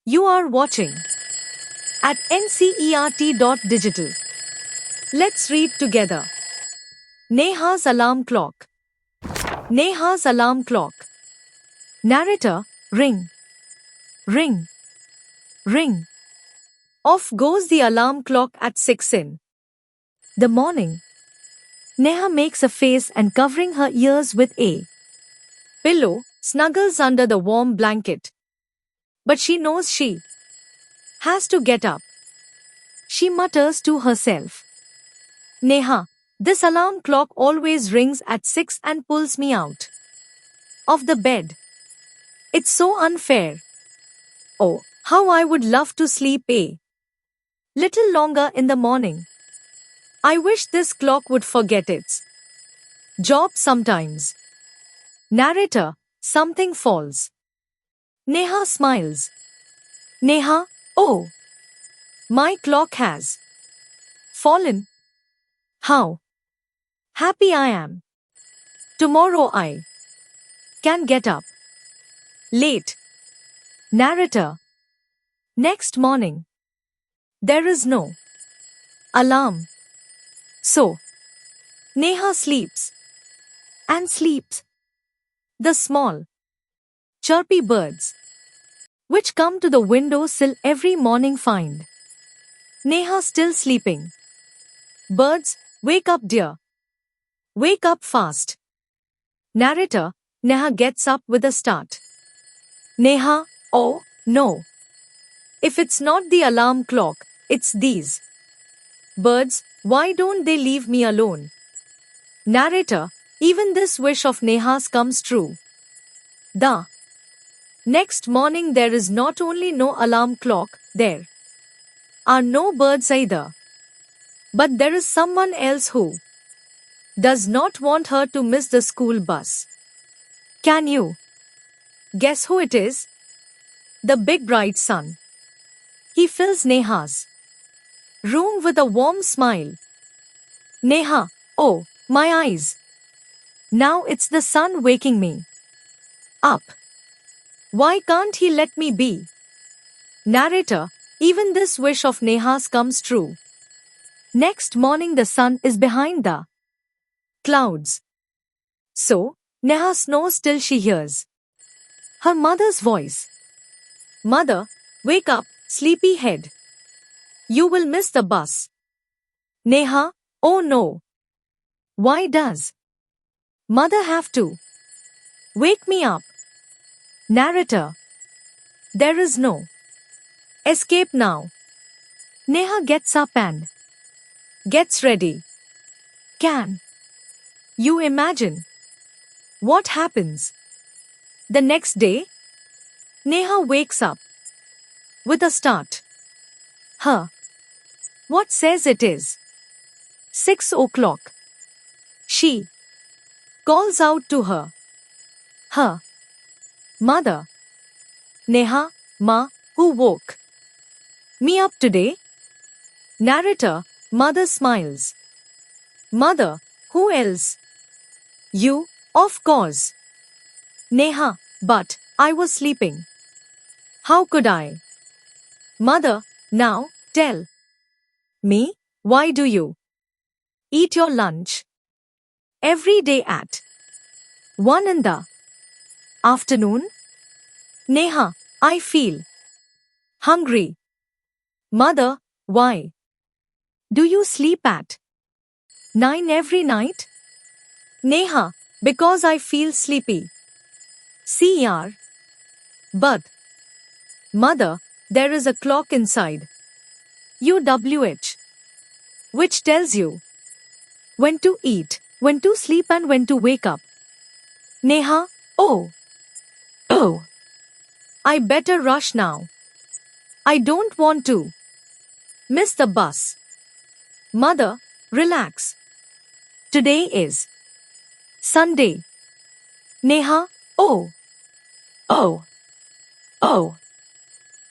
You are watching at ncert.digital. Let's read together. Neha's alarm clock. Neha's alarm clock. Narrator, ring. Ring. Ring. Off goes the alarm clock at 6 in the morning. Neha makes a face and covering her ears with a pillow, snuggles under the warm blanket. But she knows she has to get up. She mutters to herself. Neha, this alarm clock always rings at 6 and pulls me out of the bed. It's so unfair. Oh, how I would love to sleep a little longer in the morning. I wish this clock would forget its job sometimes. Narrator, something falls. Neha smiles. Neha, oh, my clock has fallen. How happy I am. Tomorrow I can get up late. Narrator. Next morning. There is no alarm. So, Neha sleeps and sleeps. The small, chirpy birds, which come to the window sill every morning, find Neha still sleeping. Birds, wake up, dear. Wake up fast. Narrator, Neha gets up with a start. Neha, oh, no. If it's not the alarm clock, it's these birds, why don't they leave me alone? Narrator, even this wish of Neha's comes true. The next morning there is not only no alarm clock, there are no birds either. But there is someone else who does not want her to miss the school bus. Can you guess who it is? The big bright sun. He fills Neha's room with a warm smile. Neha, oh, my eyes. Now it's the sun waking me up. Why can't he let me be? Narrator, even this wish of Neha's comes true. Next morning the sun is behind the clouds. So, Neha snores till she hears her mother's voice. Mother, wake up, sleepyhead. You will miss the bus. Neha, oh no. Why does Mother have to wake me up? Narrator. There is no escape now. Neha gets up and gets ready. Can you imagine what happens the next day? Neha wakes up with a start. What says it is 6 o'clock? She calls out to her mother. Neha, ma, who woke me up today? Narrator, mother smiles. Mother, who else? You, of course. Neha, but I was sleeping. How could I? Mother, now, tell me, why do you eat your lunch every day at 1 in the afternoon? Neha, I feel hungry. Mother, why do you sleep at 9 every night? Neha, because I feel sleepy. CR. But, mother, there is a clock inside UWH, which tells you when to eat, when to sleep and when to wake up. Neha, oh, I better rush now. I don't want to miss the bus. Mother, relax. Today is Sunday. Neha, oh.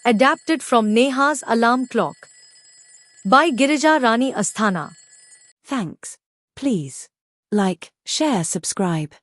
Adapted from Neha's Alarm Clock by Girija Rani Asthana. Thanks. Please like, share, subscribe.